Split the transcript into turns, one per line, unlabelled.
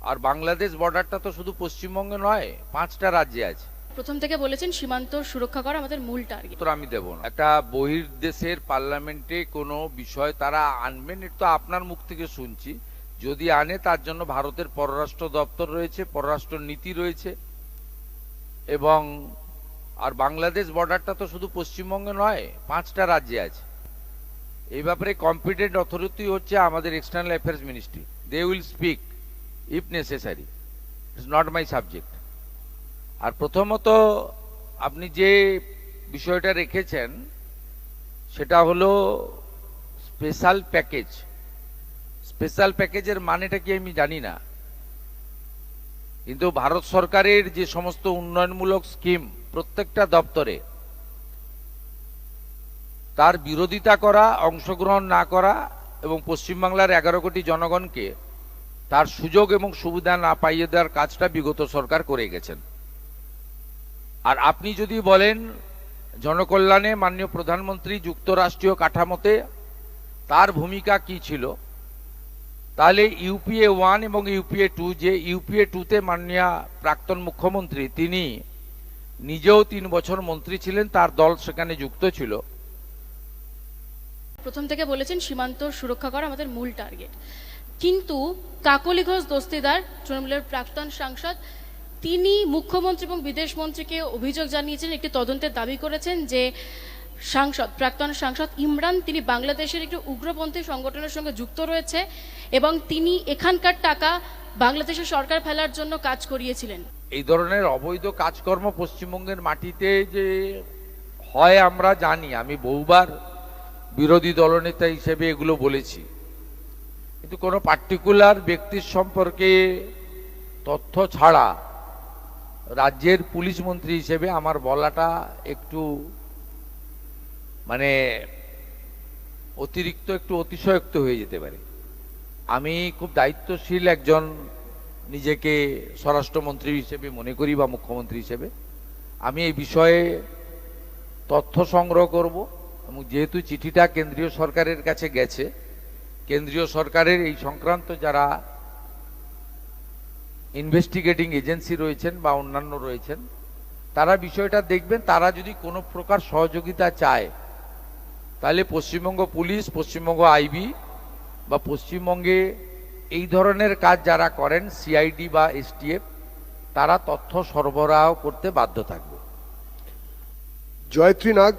আর বাংলাদেশ বর্ডারটা তো শুধু পশ্চিমবঙ্গে নয়, 5টা রাজ্যে আছে।
প্রথম থেকে বলেছেন সীমান্ত সুরক্ষা করা আমাদের মূল টার্গেট।
তো আমি দেব না। একটা বহির্দেশের পার্লামেন্টে কোনো বিষয় তারা আনবেন, এটা তো আপনার মুখ থেকে শুনছি। যদি আনে তার জন্য ভারতের পররাষ্ট্র দপ্তর রয়েছে, পররাষ্ট্র নীতি রয়েছে, এবং আর বাংলাদেশ বর্ডারটা তো শুধু পশ্চিমবঙ্গে নয়, 5টা রাজ্যে আছে। এই ব্যাপারে কম্পিটেন্ট অথরিটি হচ্ছে আমাদের external affairs ministry. They will speak if necessary, it's not my subject. আর প্রথমত আপনি যে বিষয়টা রেখেছেন সেটা হলো স্পেশাল প্যাকেজ। স্পেশাল প্যাকেজের মানেটা কি আমি জানি না, কিন্তু ভারত সরকারের যে সমস্ত উন্নয়নমূলক স্কিম প্রত্যেকটা দপ্তরে, তার বিরোধিতা করা, অংশগ্রহণ না করা এবং পশ্চিমবাংলার 11 কোটি জনগণকে তার সুযোগ এবং সুবিধা না পাইয়ে দেওয়ার কাজটা বিগত সরকার করে গেছেন। আর আপনি যদি বলেন জনকল্যাণে মাননীয় প্রধানমন্ত্রী যুক্তরাষ্ট্রীয় কাঠামোতে তার ভূমিকা কি ছিল, তাহলে ইউপিএ 1 এবং ইউপিএ 2, যে ইউপিএ 2তে মাননীয় প্রাক্তন মুখ্যমন্ত্রী তিনি নিজেও 3 বছর মন্ত্রী ছিলেন, তার দল সেখানে যুক্ত ছিল।
প্রথম থেকে বলেছেন সীমান্ত সুরক্ষা করা আমাদের মূল টার্গেট, কিন্তু কাকলি ঘোষ দস্তিদার তৃণমূলের প্রাক্তন সাংসদ তিনি মুখ্যমন্ত্রী এবং বিদেশ মন্ত্রীকে অভিযোগ জানিয়েছেন, একটি তদন্তের দাবি করেছেন যে প্রাক্তন সাংসদ ইমরান তিনি বাংলাদেশের একটি উগ্রপন্থী সংগঠনের সঙ্গে যুক্ত রয়েছে এবং তিনি এখানকার টাকা বাংলাদেশের সরকার ফেলার জন্য কাজ করিয়েছিলেন।
এই ধরনের অবৈধ কাজকর্ম পশ্চিমবঙ্গের মাটিতে যে হয় আমরা জানি, আমি বহুবার বিরোধী দলনেতা হিসেবে এগুলো বলেছি, কিন্তু কোনো পার্টিকুলার ব্যক্তির সম্পর্কে তথ্য ছাড়া রাজ্যের পুলিশ মন্ত্রী হিসেবে আমার বলাটা একটু মানে অতিরিক্ত, একটু অতিশয়োক্ত হয়ে যেতে পারে। আমি খুব দায়িত্বশীল একজন নিজেকে স্বরাষ্ট্রমন্ত্রী হিসেবে মনে করি বা মুখ্যমন্ত্রী হিসেবে। আমি এই বিষয়ে তথ্য সংগ্রহ করব, এবং যেহেতু চিঠিটা কেন্দ্রীয় সরকারের কাছে গেছে, কেন্দ্রীয় সরকারের এই সংক্রান্ত যারা ইনভেস্টিগেটিং এজেন্সি রয়েছেন বা অন্যান্য রয়েছেন, তারা বিষয়টা দেখবেন। তারা যদি কোনো প্রকার সহযোগিতা চায়, তাহলে পশ্চিমবঙ্গ পুলিশ, পশ্চিমবঙ্গ আইবি বা পশ্চিমবঙ্গে এই ধরনের কাজ যারা করেন সিআইডি বা এসটিএফ, তারা তথ্য সরবরাহ করতে বাধ্য থাকবে।
জয়ত্রী নাগ।